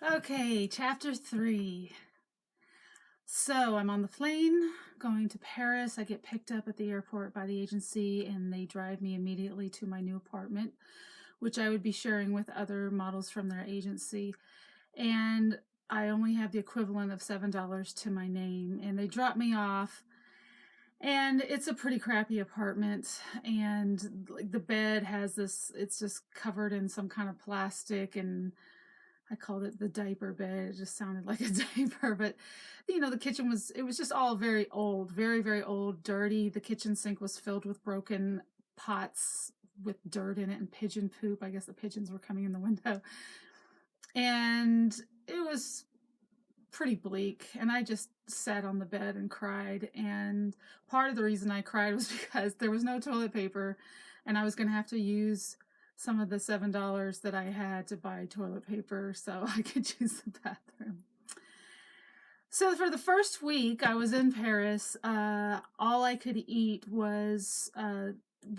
Okay, chapter 3. So I'm on the plane going to Paris. I get picked up at the airport by the agency and they drive me immediately to my new apartment, which I would be sharing with other models from their agency. And I only have the equivalent of $7 to my name. And they drop me off. And it's a pretty crappy apartment. And like the bed has this, it's just covered in some kind of plastic, and I called it the diaper bed. It just sounded like a diaper, but the kitchen it was just all very old, very, very old, dirty. The kitchen sink was filled with broken pots with dirt in it and pigeon poop. I guess the pigeons were coming in the window. And it was pretty bleak. And I just sat on the bed and cried. And part of the reason I cried was because there was no toilet paper and I was going to have to use some of the $7 that I had to buy toilet paper so I could use the bathroom. So for the first week I was in Paris, all I could eat was the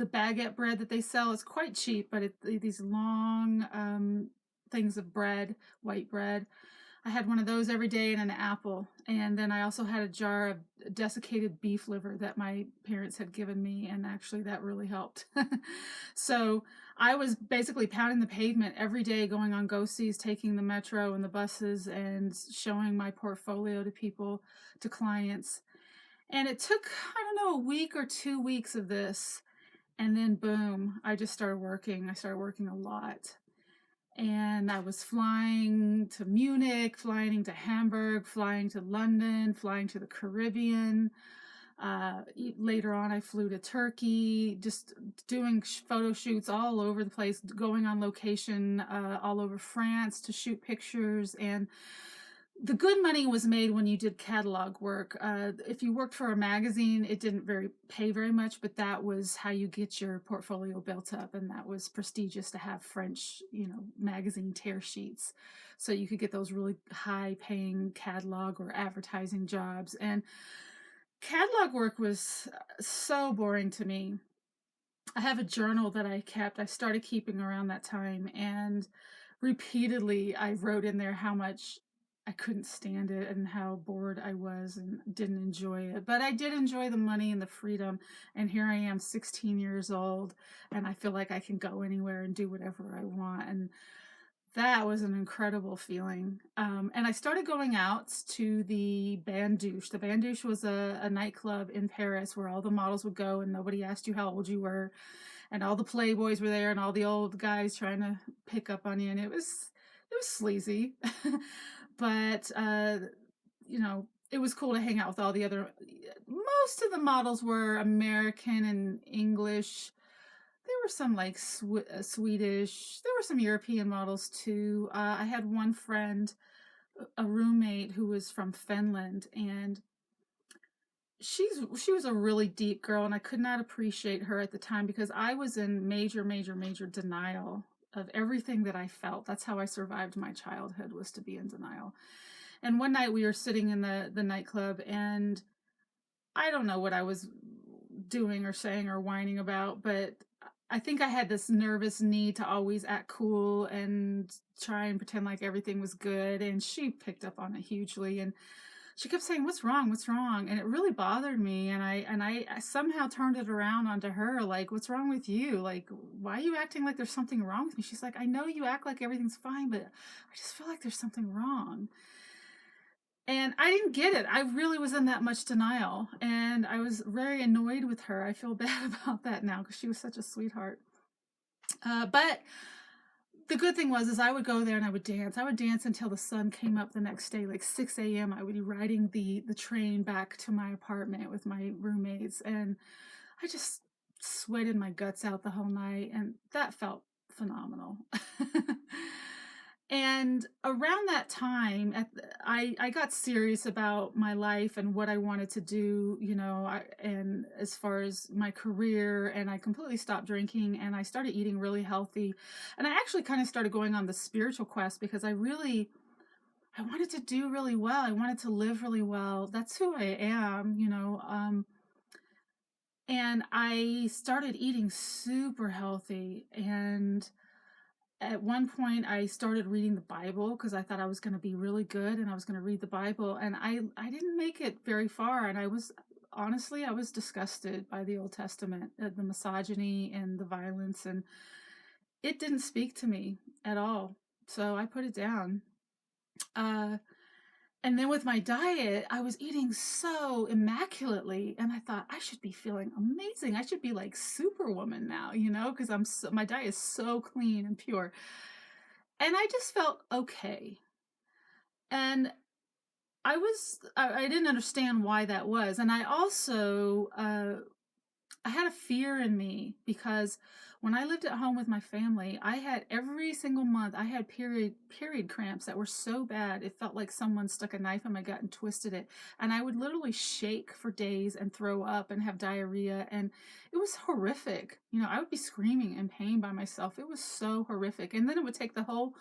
baguette bread that they sell. It's quite cheap, but these long things of bread, white bread. I had one of those every day and an apple. And then I also had a jar of desiccated beef liver that my parents had given me, and actually that really helped. So I was basically pounding the pavement every day, going on go-sees, taking the metro and the buses and showing my portfolio to people, to clients. And it took, I don't know, a week or 2 weeks of this. And then boom, I just started working. I started working a lot. And I was flying to Munich, flying to Hamburg, flying to London, flying to the Caribbean. Later on, I flew to Turkey, just doing photo shoots all over the place, going on location all over France to shoot pictures. And the good money was made when you did catalog work. If you worked for a magazine, it didn't pay very much, but that was how you get your portfolio built up, and that was prestigious to have French, magazine tear sheets, so you could get those really high-paying catalog or advertising jobs. And catalog work was so boring to me. I have a journal that I kept. I started keeping around that time, and repeatedly I wrote in there how much I couldn't stand it and how bored I was and didn't enjoy it. But I did enjoy the money and the freedom. And here I am, 16 years old, and I feel like I can go anywhere and do whatever I want. And that was an incredible feeling. And I started going out to the Bandouche. The Bandouche was a nightclub in Paris where all the models would go and nobody asked you how old you were. And all the playboys were there and all the old guys trying to pick up on you. And it was sleazy. But, it was cool to hang out with all the other. Most of the models were American and English. There were some like Swedish. There were some European models too. I had one friend, a roommate who was from Finland, and she was a really deep girl, and I could not appreciate her at the time because I was in major, major, major denial of everything that I felt. That's how I survived my childhood, was to be in denial. And one night we were sitting in the nightclub, and I don't know what I was doing or saying or whining about, but I think I had this nervous need to always act cool and try and pretend like everything was good. And she picked up on it hugely. And she kept saying, "What's wrong? What's wrong?" And it really bothered me. And I somehow turned it around onto her, like, "What's wrong with you? Like, why are you acting like there's something wrong with me?" She's like, "I know you act like everything's fine, but I just feel like there's something wrong." And I didn't get it. I really was in that much denial. And I was very annoyed with her. I feel bad about that now because she was such a sweetheart. But the good thing is I would go there and I would dance. I would dance until the sun came up the next day, like 6 a.m. I would be riding the train back to my apartment with my roommates. And I just sweated my guts out the whole night. And that felt phenomenal. And around that time, I got serious about my life and what I wanted to do, and as far as my career, and I completely stopped drinking and I started eating really healthy. And I actually kind of started going on the spiritual quest because I wanted to do really well. I wanted to live really well. That's who I am, and I started eating super healthy, and at one point I started reading the Bible because I thought I was going to be really good and I was going to read the Bible, and I didn't make it very far, and I was honestly I was disgusted by the Old Testament, the misogyny and the violence, and it didn't speak to me at all. So I put it down. Uh, and then with my diet, I was eating so immaculately, and I thought I should be feeling amazing. I should be like Superwoman now, because my diet is so clean and pure. And I just felt okay. And I didn't understand why that was. And I also, I had a fear in me because when I lived at home with my family, I had every single month, I had period cramps that were so bad. It felt like someone stuck a knife in my gut and twisted it. And I would literally shake for days and throw up and have diarrhea. And it was horrific. I would be screaming in pain by myself. It was so horrific. And then it would take the whole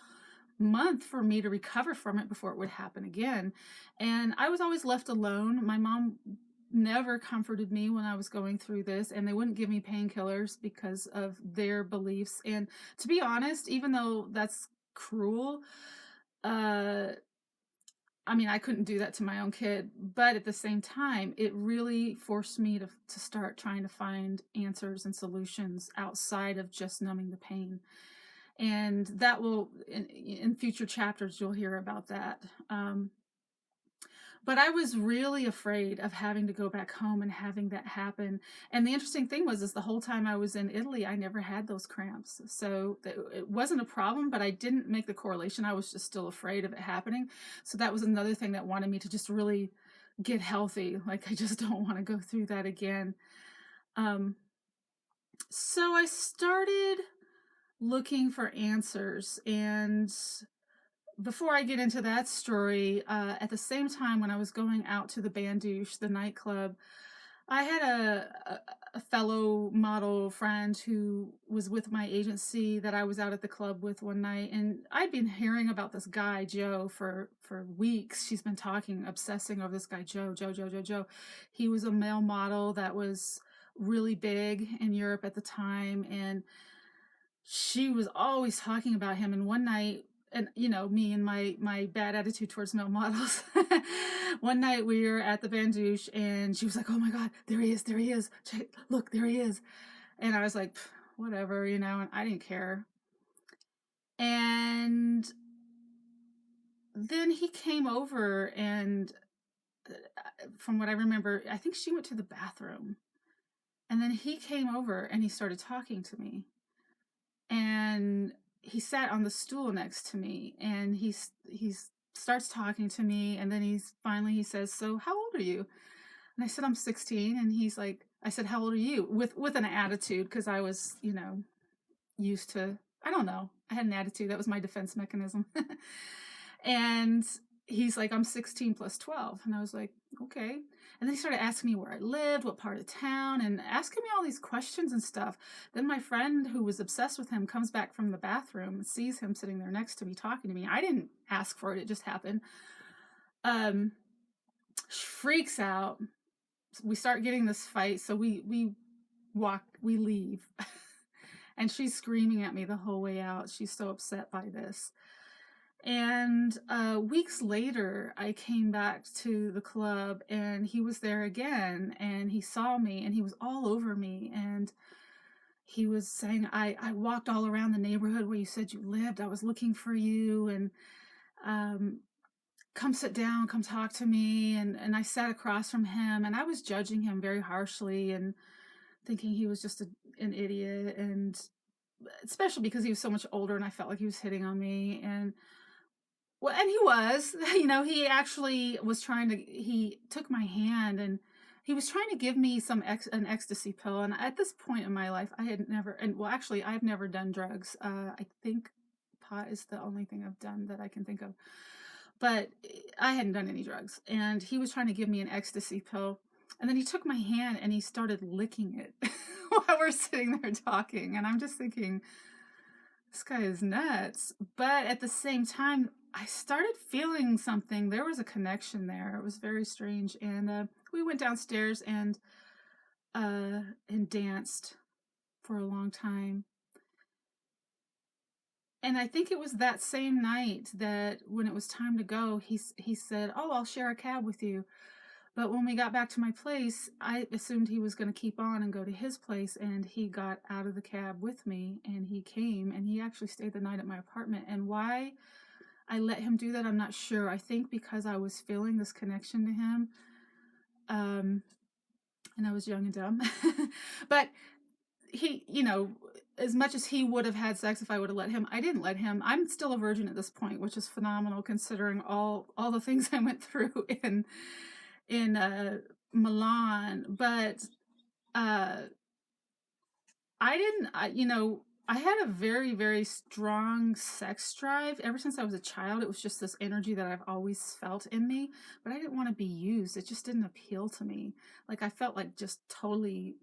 month for me to recover from it before it would happen again. And I was always left alone. My mom never comforted me when I was going through this, and they wouldn't give me painkillers because of their beliefs. And to be honest, even though that's cruel, I mean, I couldn't do that to my own kid, but at the same time, it really forced me to start trying to find answers and solutions outside of just numbing the pain. And that will, in future chapters, you'll hear about that. But I was really afraid of having to go back home and having that happen. And the interesting thing is the whole time I was in Italy, I never had those cramps. So it wasn't a problem, but I didn't make the correlation. I was just still afraid of it happening. So that was another thing that wanted me to just really get healthy. Like, I just don't want to go through that again. So I started looking for answers, and before I get into that story, at the same time when I was going out to the Bandouche, the nightclub, I had a fellow model friend who was with my agency that I was out at the club with one night, and I'd been hearing about this guy, Joe, for weeks. She's been obsessing over this guy, Joe. He was a male model that was really big in Europe at the time, and she was always talking about him. And one night, and me and my bad attitude towards male models, one night we were at the Bandouche, and she was like, "Oh my God, there he is. Look, there he is." And I was like, whatever, and I didn't care. And then he came over, and from what I remember, I think she went to the bathroom, and then he came over and he started talking to me. And he sat on the stool next to me, and he starts talking to me, and then he says, "So how old are you?" And I said, "I'm 16." And he's like, I said, "How old are you?" With an attitude, because I was, used to, I don't know, I had an attitude. That was my defense mechanism. And he's like, "I'm 16 plus 12. And I was like, okay. And then he started asking me where I lived, what part of town, and asking me all these questions and stuff. Then my friend who was obsessed with him comes back from the bathroom and sees him sitting there next to me talking to me. I didn't ask for it. It just happened. Freaks out. We start getting this fight. So we leave. And she's screaming at me the whole way out. She's so upset by this. And weeks later, I came back to the club, and he was there again, and he saw me, and he was all over me, and he was saying, I walked all around the neighborhood where you said you lived. I was looking for you, and come sit down, come talk to me. And I sat across from him, and I was judging him very harshly and thinking he was just an idiot, and especially because he was so much older, and I felt like he was hitting on me. And he was, he actually was he took my hand, and he was trying to give me an ecstasy pill. And at this point in my life, I had never, actually, I've never done drugs. I think pot is the only thing I've done that I can think of, but I hadn't done any drugs. And he was trying to give me an ecstasy pill. And then he took my hand and he started licking it while we're sitting there talking. And I'm just thinking, this guy is nuts. But at the same time, I started feeling something. There was a connection there. It was very strange. And we went downstairs and danced for a long time. And I think it was that same night that when it was time to go, he said, "Oh, I'll share a cab with you." But when we got back to my place, I assumed he was going to keep on and go to his place, and he got out of the cab with me, and he came, and he actually stayed the night at my apartment. And why I let him do that, I'm not sure. I think because I was feeling this connection to him, and I was young and dumb. But he, as much as he would have had sex if I would have let him, I didn't let him. I'm still a virgin at this point, which is phenomenal considering all the things I went through in Milan. But I didn't, I had a very, very strong sex drive. Ever since I was a child, it was just this energy that I've always felt in me, but I didn't want to be used. It just didn't appeal to me. Like, I felt like just totally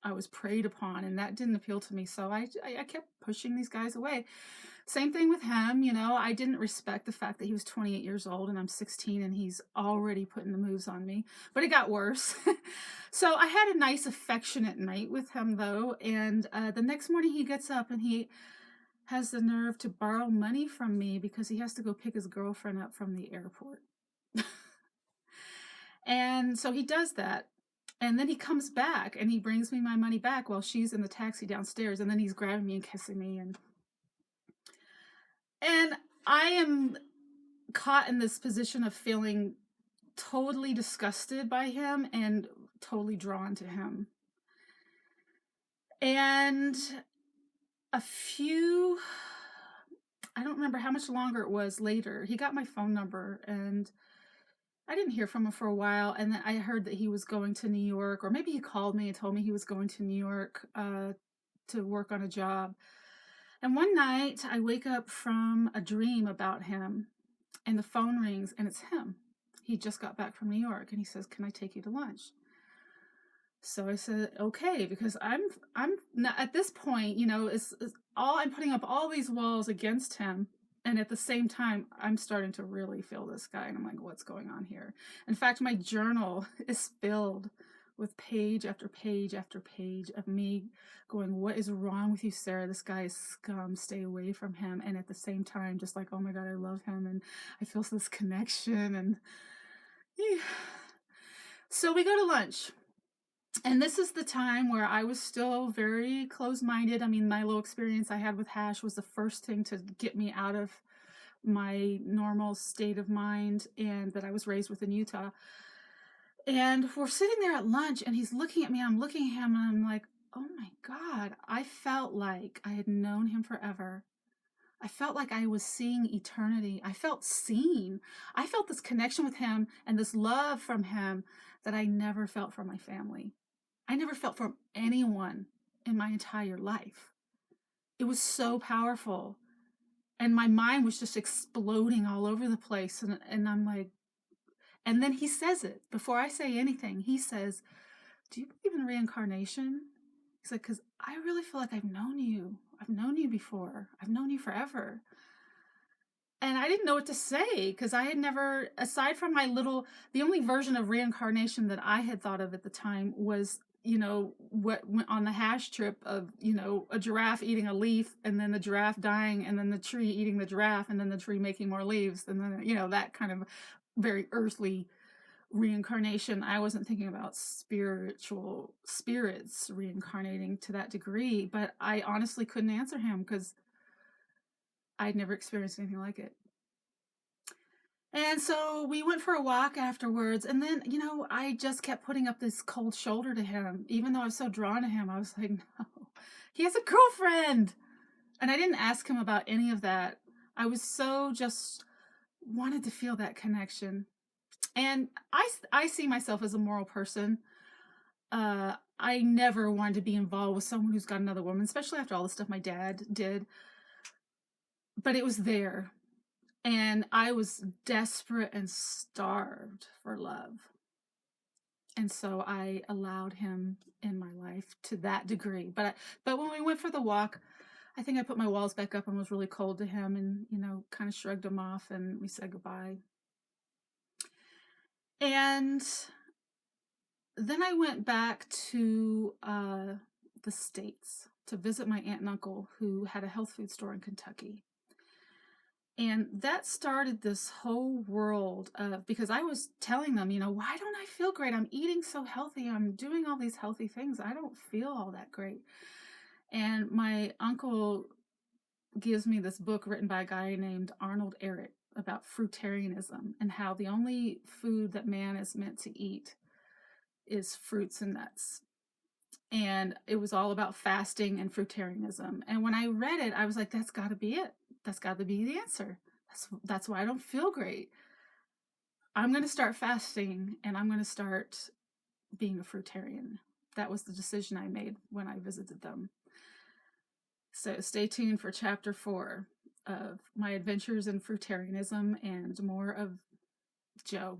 I was preyed upon, and that didn't appeal to me. So I kept pushing these guys away. Same thing with him. I didn't respect the fact that he was 28 years old and I'm 16 and he's already putting the moves on me. But it got worse. So I had a nice, affectionate night with him, though. And the next morning he gets up and he has the nerve to borrow money from me because he has to go pick his girlfriend up from the airport. And so he does that. And then he comes back and he brings me my money back while she's in the taxi downstairs. And then he's grabbing me and kissing me. And I am caught in this position of feeling totally disgusted by him and totally drawn to him. And I don't remember how much longer it was later, he got my phone number and I didn't hear from him for a while. And then I heard that he was going to New York, or maybe he called me and told me he was going to New York to work on a job. And one night I wake up from a dream about him and the phone rings and it's him. He just got back from New York and he says, "Can I take you to lunch?" So I said, okay, because I'm not, at this point, it's I'm putting up all these walls against him. And at the same time, I'm starting to really feel this guy. And I'm like, what's going on here? In fact, my journal is filled with page after page after page of me going, what is wrong with you, Sarah? This guy is scum. Stay away from him. And at the same time, just like, oh my God, I love him. And I feel this connection. And yeah. So we go to lunch. And this is the time where I was still very close-minded. I mean, my little experience I had with hash was the first thing to get me out of my normal state of mind, and that I was raised with in Utah. And we're sitting there at lunch and he's looking at me, I'm looking at him, and I'm like, oh my God, I felt like I had known him forever. I felt like I was seeing eternity. I felt seen. I felt this connection with him and this love from him that I never felt from my family. I never felt from anyone in my entire life. It was so powerful. And my mind was just exploding all over the place. And I'm like, and then he says it before I say anything. He says, "Do you believe in reincarnation?" He's like, "Because I really feel like I've known you. I've known you before. I've known you forever." And I didn't know what to say because I had never, aside from the only version of reincarnation that I had thought of at the time was, what went on the hash trip of, a giraffe eating a leaf and then the giraffe dying and then the tree eating the giraffe and then the tree making more leaves. And then, that kind of very earthly reincarnation. I wasn't thinking about spiritual spirits reincarnating to that degree, but I honestly couldn't answer him because I'd never experienced anything like it. And so we went for a walk afterwards. And then, I just kept putting up this cold shoulder to him. Even though I was so drawn to him, I was like, no, he has a girlfriend. And I didn't ask him about any of that. I was so just wanted to feel that connection. And I see myself as a moral person. I never wanted to be involved with someone who's got another woman, especially after all the stuff my dad did. But it was there. And I was desperate and starved for love. And so I allowed him in my life to that degree. But when we went for the walk, I think I put my walls back up and was really cold to him and, kind of shrugged him off and we said goodbye. And then I went back to the States to visit my aunt and uncle who had a health food store in Kentucky. And that started this whole world of, because I was telling them, why don't I feel great? I'm eating so healthy. I'm doing all these healthy things. I don't feel all that great. And my uncle gives me this book written by a guy named Arnold Ehret about fruitarianism and how the only food that man is meant to eat is fruits and nuts. And it was all about fasting and fruitarianism. And when I read it, I was like, that's got to be it. That's got to be the answer. That's why I don't feel great. I'm going to start fasting and I'm going to start being a fruitarian. That was the decision I made when I visited them. So stay tuned for chapter 4 of my adventures in fruitarianism and more of Joe.